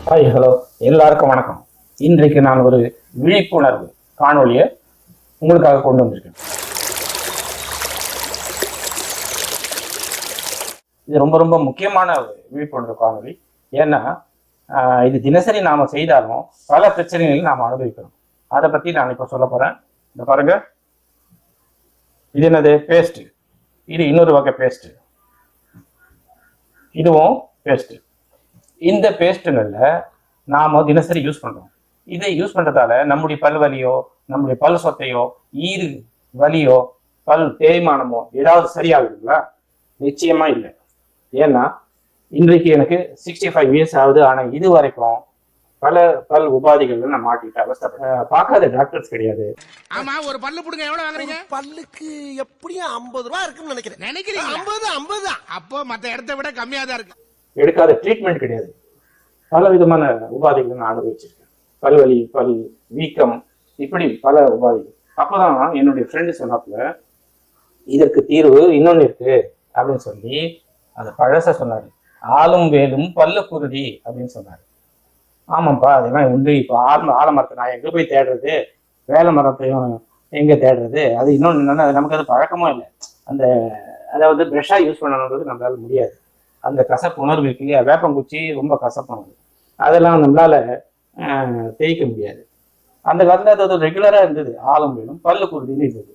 Hi hello, எல்லாருக்கும் வணக்கம். இன்றைக்கு நான் ஒரு விழிப்புணர்வு காணொலியை உங்களுக்காக கொண்டு வந்திருக்கேன். இது ரொம்ப ரொம்ப முக்கியமான ஒரு விழிப்புணர்வு காணொலி. ஏன்னா இது தினசரி நாம செய்தாலும் பல பிரச்சனைகள் நாம் அனுபவிக்கிறோம். அதை பத்தி நான் இப்ப சொல்ல போறேன். இந்த பாருங்க, இது என்னது? பேஸ்ட். இது இன்னொரு வகை பேஸ்ட். இதுவும் பேஸ்ட். இந்த பேஸ்ட்டுங்கள்ல நாம தினசரி யூஸ் பண்றோம். இதை யூஸ் பண்றதால நம்முடைய பல் வலியோ, நம்முடைய பல் சொத்தையோ, ஈறு வலியோ, பல் தேய்மானமோ ஏதாவது சரியாகுதுங்களா? நிச்சயமா இல்லை. ஏன்னா இன்றைக்கு எனக்கு 65 இயர்ஸ் ஆகுது. ஆனா இது வரைக்கும் பல பல் உபாதைகள் நான் மாட்டிட்டு அவஸ்தை பார்க்காத டாக்டர்ஸ் கிடையாது. ஆமா, ஒரு பல்லு புடுங்க எவ்வளவு வாங்குறீங்க? பல்லுக்கு எப்படியும் 50 ரூபாய் இருக்குன்னு நினைக்கிறேன். நினைக்கிறீங்க? 50 அப்போ மத்த இடத்தை விட கம்மியா தான் இருக்கு. எடுக்காத ட்ரீட்மெண்ட் கிடையாது. பல விதமான உபாதைகளை நான் அனுபவிச்சிருக்கேன். பல்வலி, பல் வீக்கம், இப்படி பல உபாதைகள். அப்பதான் என்னுடைய ஃப்ரெண்டு சொன்னாப்புல, இதற்கு தீர்வு இன்னொன்னு இருக்கு அப்படின்னு சொல்லி அதை பழச சொன்னாரு. ஆளும் வேலும் பல்லு குருதி அப்படின்னு சொன்னாரு. ஆமாப்பா, அதெல்லாம் உண்டு. இப்போ ஆலமரத்தை நான் எங்க போய் தேடுறது, வேலை மரத்தையும் எங்க தேடுறது? அது இன்னொன்னு என்னன்னா, நமக்கு அது பழக்கமும் இல்லை. அந்த அதாவது ப்ரெஷ்ஷா யூஸ் பண்ணணுன்றது நம்மளால முடியாது. அந்த கசப்பு உணர்வு இருக்கு இல்லையா? வேப்பங்குச்சி ரொம்ப கசப்பானது, அதெல்லாம் நம்மளால தேய்க்க முடியாது. அந்த காலத்துல அது ரெகுலரா இருந்தது. ஆலம் வேணும் பல்லு குருதின்னு இருந்தது.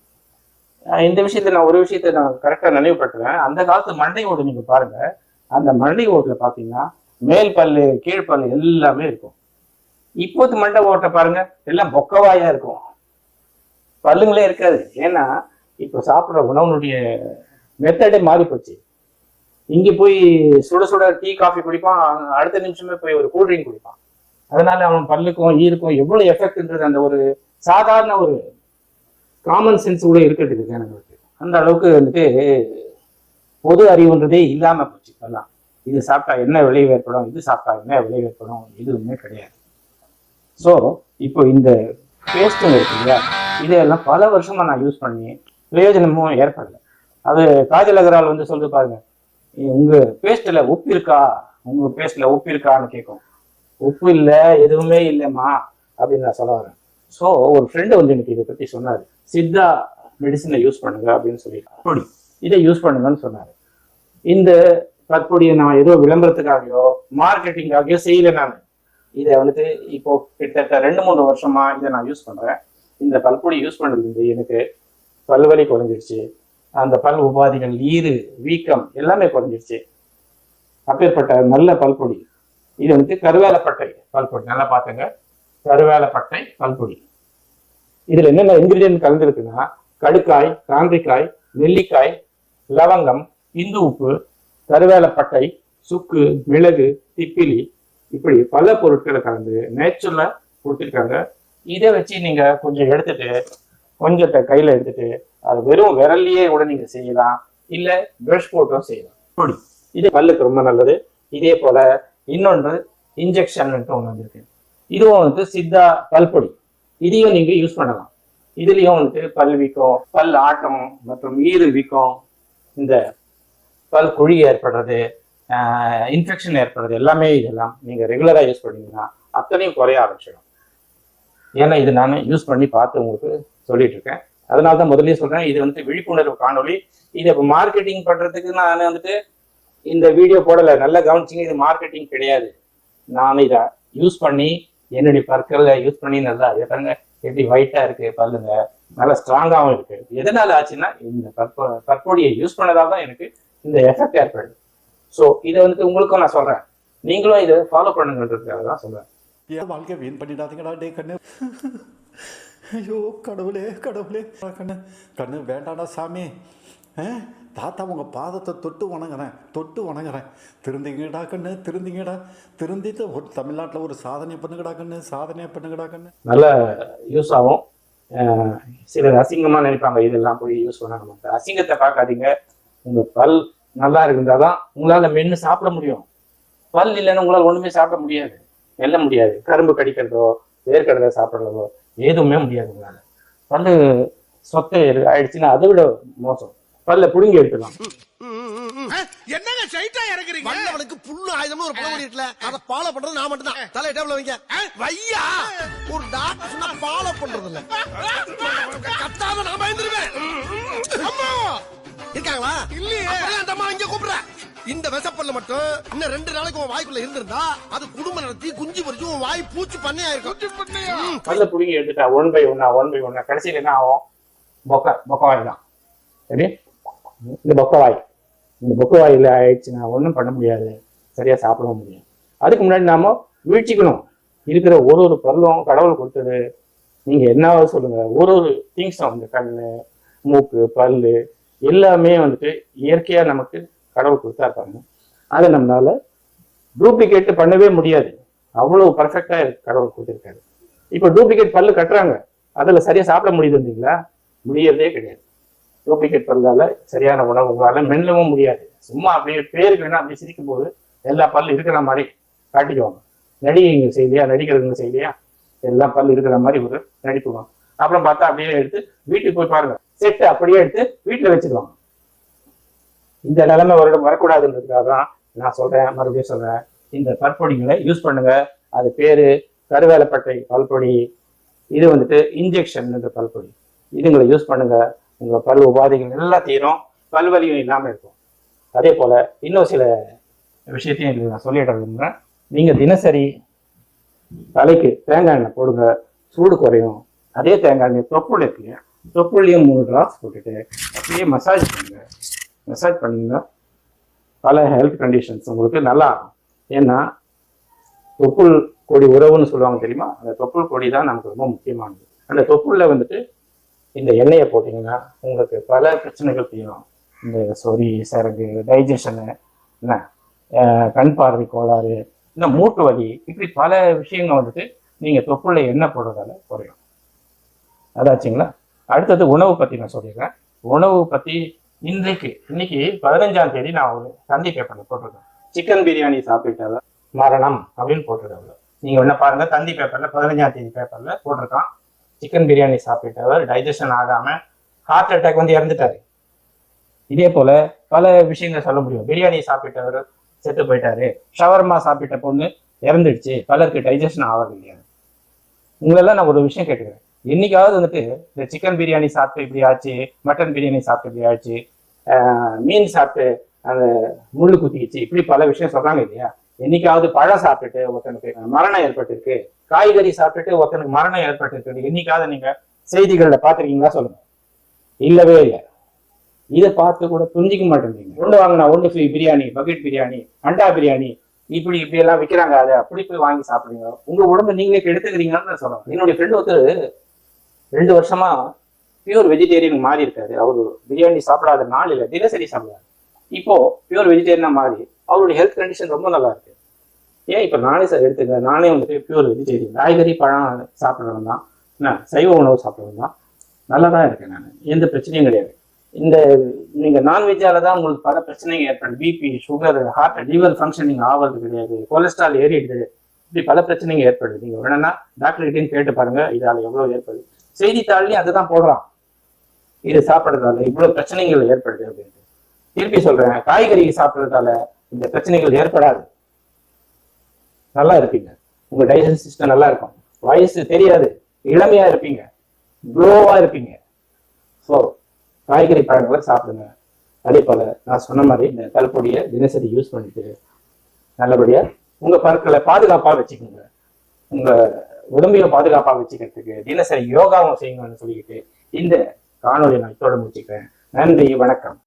இந்த விஷயத்துல நான் ஒரு விஷயத்த நான் கரெக்டா நினைவுபட்டுறேன். அந்த காலத்து மண்டை ஓடு நீங்க பாருங்க. அந்த மண்டை ஓட்டுல பாத்தீங்கன்னா மேல் பல்லு கீழ்பல்லு எல்லாமே இருக்கும். இப்போது மண்டை ஓட்டை பாருங்க, எல்லாம் பொக்கவாயா இருக்கும், பல்லுங்களே இருக்காது. ஏன்னா இப்போ சாப்பிட்ற உணவுனுடைய மெத்தடே மாறி போச்சு. இங்க போய் சுட சுட டீ காஃபி குடிப்பான், அடுத்த நிமிஷமே போய் ஒரு கூல்ட்ரிங்க் குடிப்பான். அதனால அவன் பல்லுக்கும் ஈருக்கும் எவ்வளவு எஃபெக்ட்ன்றது அந்த ஒரு சாதாரண ஒரு காமன் சென்ஸ் கூட இருக்கிறது ஜனங்களுக்கு. அந்த அளவுக்கு வந்துட்டு பொது அறிவுன்றதே இல்லாம போச்சு இப்பெல்லாம். இது சாப்பிட்டா என்ன விளைவு ஏற்படும், இது சாப்பிட்டா என்ன விளைவு ஏற்படும், எதுவுமே கிடையாது. ஸோ இப்போ இந்த பேஸ்ட்டுங்க இருக்கு இல்லையா, இதெல்லாம் பல வருஷமா நான் யூஸ் பண்ணி பிரயோஜனமும் ஏற்படல. அது காஜல் அகர்வால் வந்து சொல்லிட்டு பாருங்க, உங்க பேஸ்ட்ல உப்பு இருக்கா, உங்க பேஸ்ட்ல உப்பு இருக்கான்னு கேட்கும். உப்பு இல்லை, எதுவுமே இல்லைம்மா அப்படின்னு நான் சொல்ல வரேன். ஸோ ஒரு ஃப்ரெண்டு வந்து எனக்கு இதை பத்தி சொன்னாரு. சித்தா மெடிசனை யூஸ் பண்ணுங்க அப்படின்னு சொல்லி இதை யூஸ் பண்ணுங்கன்னு சொன்னாரு. இந்த பற்பொடியை நான் ஏதோ விளம்பரத்துக்காகவோ மார்க்கெட்டிங்காகவோ செய்யல. நான் இதை வந்துட்டு இப்போ கிட்டத்தட்ட 2-3 வருஷமா இதை நான் யூஸ் பண்றேன். இந்த பல்பொடி யூஸ் பண்ணதுலேருந்து எனக்கு பல்வலி குறைஞ்சிருச்சு. அந்த பல் உபாதிகள், ஈறு வீக்கம் எல்லாமே குறைஞ்சிருச்சு. அப்பேற்பட்ட நல்ல பல்பொடி இது வந்து கருவேலப்பட்டை பல்பொடி. நல்லா பார்த்துங்க, கருவேலப்பட்டை பல்பொடி. இதுல என்னென்ன இன்கிரீடியன்ட் கலந்துருக்குன்னா, கடுக்காய், காந்திக்காய், நெல்லிக்காய், லவங்கம், இந்து உப்பு, கருவேலப்பட்டை, சுக்கு, மிளகு, திப்பிலி, இப்படி பல பொருட்களை கலந்து நேச்சுரலா கொடுத்துருக்காங்க. இதை வச்சு நீங்க கொஞ்சம் எடுத்துட்டு, கொஞ்சத்தை கையில எடுத்துட்டு அது வெறும் விரல்லையே கூட நீங்க செய்யலாம், இல்ல பிரஷ் போட்டும் செய்யலாம். பொடி இது பல்லுக்கு ரொம்ப நல்லது. இதே போல இன்னொன்று இன்ஜெக்ஷன் ஒன்று வந்திருக்கு. இதுவும் வந்து சித்தா பல்பொடி. இதையும் நீங்க யூஸ் பண்ணலாம். இதுலயும் வந்து பல் வீக்கம், பல் ஆட்டம் மற்றும் ஈறு வீக்கம், இந்த பல் குழி ஏற்படுறது, இன்ஃபெக்ஷன் ஏற்படுறது எல்லாமே இதெல்லாம் நீங்க ரெகுலரா யூஸ் பண்ணீங்கன்னா அத்தனையும் குறைய ஆரம்பிச்சிடும். ஏன்னா இது நான் யூஸ் பண்ணி பார்த்து உங்களுக்கு சொல்லிட்டு இருக்கேன். அதனால தான் முதலே சொல்றேன், இது வந்துட்டு விழிப்புணர்வு காணொலி. இதை இப்போ மார்க்கெட்டிங் பண்றதுக்கு நான் வந்துட்டு இந்த வீடியோ போடலை. நல்லா கவனிச்சிங்க, இது மார்க்கெட்டிங் கிடையாது. நான் இதை யூஸ் பண்ணி என்னுடைய பற்களை யூஸ் பண்ணி நல்லா பாருங்க எப்படி ஒயிட்டா இருக்கு பல்லுங்க, நல்லா ஸ்ட்ராங்காகவும் இருக்கு. எதனால ஆச்சுன்னா இந்த பற்பொடியை யூஸ் பண்ணதால தான் எனக்கு இந்த எஃபெக்ட் ஏற்படுது. ஸோ இதை வந்துட்டு உங்களுக்கும் நான் சொல்றேன், நீங்களும் இதை ஃபாலோ பண்ணுங்கன்றதுக்காக தான் சொல்றேன். ஏன் வாழ்க்கை வீண் பண்ணிடாதீங்கடா டே கண்ணு. ஐயோ கடவுளே கடவுளே, கண்ணு கண்ணு வேண்டாடா சாமி. தாத்தா உங்கள் பாதத்தை தொட்டு வணங்குறேன். திருந்திங்கடா கண்ணு, திருந்திங்கடா. திருந்திட்டு ஒரு தமிழ்நாட்டில் ஒரு சாதனை பண்ணுங்கடா கண்ணு, சாதனையை பண்ணுங்கடா கண்ணு. நல்ல யூஸ் ஆகும். சிலர் அசிங்கமா நினைப்பாங்க, இதெல்லாம் போய் யூஸ் பண்ணாங்க. அசிங்கத்தை பார்க்காதீங்க. உங்க பல் நல்லா இருந்தாதான் உங்களால மென்று சாப்பிட முடியும். பல் இல்லைன்னு உங்களால் ஒண்ணுமே சாப்பிட முடியாது, மெல்ல முடியாது. கரும்பு கடிக்கிறதோ வேர்க்கடலை சாப்பிட்றதோ எதுவுமே முடியாது உங்களால. பல்லு சொத்தை ஆயிடுச்சுன்னா அதை விட மோசம். பல்ல புடுங்கி எடுத்துக்கலாம். என்னங்க ஸ்ட்ரைட்டா இறக்குறீங்க? வல்லவனுக்கு புல்லு ஆயுதம்னு ஒரு பழமொழி இருக்குல்ல, அதை ஃபாலோ பண்றது நான் மட்டும் தான். தலை டேபிள்ல வைங்க. வையா. ஒரு டாக்டர் சொன்னா ஃபாலோ பண்றது இல்ல. கத்தாத நான் பயந்துருவேன். அம்மா இருக்காங்களா? இல்லையே. அப்படியே அந்த அம்மா இங்க கூப்பிடுற. இந்த விசப்பல்ல மட்டும் இன்னும் 2 நாளைக்கு உன் வாய்க்குள்ள இருந்திருந்தா அது குடும்பம் நடத்தி குஞ்சு பொரிச்சு உன் வாய் பூச்சி பண்ணையா இருக்கும். பல்ல புடுங்கி எடுத்துட்டா ஒன் பை ஒன்னா கடைசியில் என்ன ஆகும்? பொக்க வாய் தான். சரி, இந்த பொக்க வாயில் ஆயிடுச்சுன்னா ஒன்றும் பண்ண முடியாது, சரியா சாப்பிடவும் முடியாது. அதுக்கு முன்னாடி நாம வீழ்ச்சிக்கணும். இருக்கிற ஒரு பல்லும் கடவுள் கொடுத்தது. நீங்க என்னாவது சொல்லுங்க, ஒரு திங்ஸும் இந்த கண்ணு, மூக்கு, பல்லு எல்லாமே வந்துட்டு இயற்கையா நமக்கு கடவுள் கொடுத்தா இருப்பாங்க. அதை நம்மளால டூப்ளிகேட் பண்ணவே முடியாது. அவ்வளவு பர்ஃபெக்டா கடவுள் கொடுத்துருக்காரு. இப்போ டூப்ளிகேட் பல்லு கட்டுறாங்க, அதுல சரியா சாப்பிட முடியுது இல்லைங்களா? முடியறதே கிடையாது. டூப்ளிகேட் பல்லால சரியான உணவு உங்களால மெல்லவும் முடியாது. சும்மா அப்படியே பேருக்கு வேணா அப்படியே சிரிக்கும் போது எல்லா பல்லு இருக்கிற மாதிரி காட்டிக்குவாங்க. நடிகைங்க செய்யலையா, நடிக்கிறவங்க செய்யலையா, எல்லா பல்லு இருக்கிற மாதிரி ஒரு நடிப்புவாங்க. அப்புறம் பார்த்தா அப்படியே எடுத்து வீட்டுக்கு போய் பாருங்க, செட்டு அப்படியே எடுத்து வீட்டுல வச்சிருவாங்க. இந்த நிலைமை வரக்கூடாதுன்றதுக்காக தான் நான் சொல்றேன், மறுபடியும் சொல்றேன், இந்த பற்பொடிகளை யூஸ் பண்ணுங்க. அது பேரு கருவேலப்பட்டை பல்பொடி. இது வந்துட்டு இன்ஜெக்ஷன் பல்பொடி. இதுங்களை யூஸ் பண்ணுங்க. உங்க பல் உபாதைகள் எல்லாம் தீரும், பல்வலியும் இல்லாம இருக்கும். அதே போல இன்னும் சில விஷயத்தையும் நான் சொல்லிட விரும்புறேன். நீங்க தினசரி தலைக்கு தேங்காய் எண்ணெய் போடுங்க, சூடு குறையும். அதே தேங்காய் எண்ணெய் தொப்புள் இருக்குங்க, தொப்புள்ளையும் 3 டிராப்ஸ் போட்டுட்டு அப்படியே மசாஜ் பண்ணுங்க. மசாஜ் பண்ணீங்கன்னா பல ஹெல்த் கண்டிஷன்ஸ் உங்களுக்கு நல்லா ஆகும். ஏன்னா தொப்புள் கொடி உறவுன்னு சொல்லுவாங்க தெரியுமா? அந்த தொப்புள் கொடி தான் நமக்கு ரொம்ப முக்கியமானது. அந்த தொப்புள்ள வந்துட்டு இந்த எண்ணெயை போட்டிங்கன்னா உங்களுக்கு பல பிரச்சனைகள் தீரும். இந்த சொறி, சரகு, டைஜஷனு, என்ன கண் பார்வை கோளாறு, இந்த மூட்டு வலி, இப்படி பல விஷயங்கள் வந்துட்டு நீங்கள் தொப்புள்ள எண்ணெய் போடுறதால குறையும். அதாச்சுங்களா? அடுத்தது உணவு பற்றி நான் சொல்லிடுறேன். உணவு பற்றி இன்னைக்கு 15ஆம் தேதி நான் ஒரு தந்தி பேப்பரில் போட்டிருக்கேன். சிக்கன் பிரியாணி சாப்பிட்டால மரணம் அப்படின்னு போட்டிருக்காங்க. நீங்கள் என்ன பாருங்க, தந்தி பேப்பரில் 15ஆம் தேதி பேப்பரில் போட்டிருக்கான். சிக்கன் பிரியாணி சாப்பிட்டவர் டைஜஷன் ஆகாமல் ஹார்ட் அட்டாக் வந்து இறந்துட்டாரு. இதே போல பல விஷயங்கள் சொல்ல முடியும். பிரியாணி சாப்பிட்டவர் செத்து போயிட்டாரு, ஷவர்மா சாப்பிட்ட பொண்ணு இறந்துடுச்சு, பலருக்கு டைஜஷன் ஆகாது இல்லையா? உங்களெல்லாம் நான் ஒரு விஷயம் கேட்டுக்கிறேன். என்னைக்காவது வந்துட்டு இந்த சிக்கன் பிரியாணி சாப்பிட்டு இப்படி ஆச்சு, மட்டன் பிரியாணி சாப்பிட்டு இப்படி ஆச்சு, மீன் சாப்பிட்டு அந்த முள்ளு குத்திக்கிச்சு, இப்படி பல விஷயம் சொல்றாங்க இல்லையா? என்னைக்காவது பழம் சாப்பிட்டுட்டு ஒருத்தனுக்கு மரணம் ஏற்பட்டிருக்கு, காய்கறி சாப்பிட்டுட்டு ஒருத்தனுக்கு மரணம் ஏற்பட்டிருக்கு, என்னைக்காவது நீங்க செய்திகள்ல பாத்திருக்கீங்களா? சொல்லுங்க. இல்லவே இல்லை. இதை பார்த்து கூட புரிஞ்சிக்க மாட்டேங்கிறீங்க. ஒன்று வாங்கினா ஒன்று ஃப்ரீ பிரியாணி, பக்கெட் பிரியாணி, அண்டா பிரியாணி, இப்படி எல்லாம் விற்கிறாங்க. அதை அப்படி போய் வாங்கி சாப்பிடுங்க. உங்க உடம்பு நீங்களே கெடுத்துக்கிறீங்கன்னு சொல்லுவாங்க. என்னுடைய ஃப்ரெண்டு ஒருத்தர் 2 வருஷமா பியூர் வெஜிடேரியன் மாறி இருக்காரு. அவரு பிரியாணி சாப்பிடாத நாள் இல்லை, தினசரி சாப்பிடாரு. இப்போ பியூர் வெஜிடேரியனா மாறி அவருடைய ஹெல்த் கண்டிஷன் ரொம்ப நல்லா இருக்கு. ஏன் இப்போ நானே எடுத்துக்க, நானே வந்துட்டு பியூர் வெஜிடேரியன், காய்கறி பழம் சாப்பிட்றவன் தான், என்ன சைவ உணவு சாப்பிட்றவன் தான், நல்லா தான் இருக்கேன் நான், எந்த பிரச்சனையும் கிடையாது. இந்த நீங்க நான்வெஜ்ஜால தான் உங்களுக்கு பல பிரச்சனைகள் ஏற்படுது. BP, sugar, heart, liver functioning ஆகிறது கிடையாது, கொலஸ்ட்ரால் ஏறிடுது, இப்படி பல பிரச்சனைகள் ஏற்படுது. நீங்க வேணும்னா டாக்டர் கிட்டையும் கேட்டு பாருங்க, இதால எவ்வளவு ஏற்படுது. செய்தித்தாள்லயும் அதுதான் போடுறான், இது சாப்பிட்றதால இவ்வளவு பிரச்சனைகள் ஏற்படுது அப்படின்ட்டு. திருப்பி சொல்றேன், காய்கறி சாப்பிட்றதால இந்த பிரச்சனைகள் ஏற்படாது. நல்லா இருப்பீங்க, உங்க டைஜஸ்ட் சிஸ்டம் நல்லா இருக்கும், வயசு தெரியாது, இளமையா இருப்பீங்க, க்ளோவா இருப்பீங்க. ஸோ காய்கறி பழங்களை சாப்பிடுங்க. அதே போல நான் சொன்ன மாதிரி இந்த பல்பொடியை தினசரி யூஸ் பண்ணிட்டு நல்லபடியா உங்க பற்களை பாதுகாப்பா வச்சுக்கோங்க. உங்க உடம்பையும் பாதுகாப்பா வச்சுக்கிறதுக்கு தினசரி யோகாவும் செய்யுங்கன்னு சொல்லிக்கிட்டு இந்த காணொலியை நான் இதோட முடிச்சுக்கிறேன். நன்றி, வணக்கம்.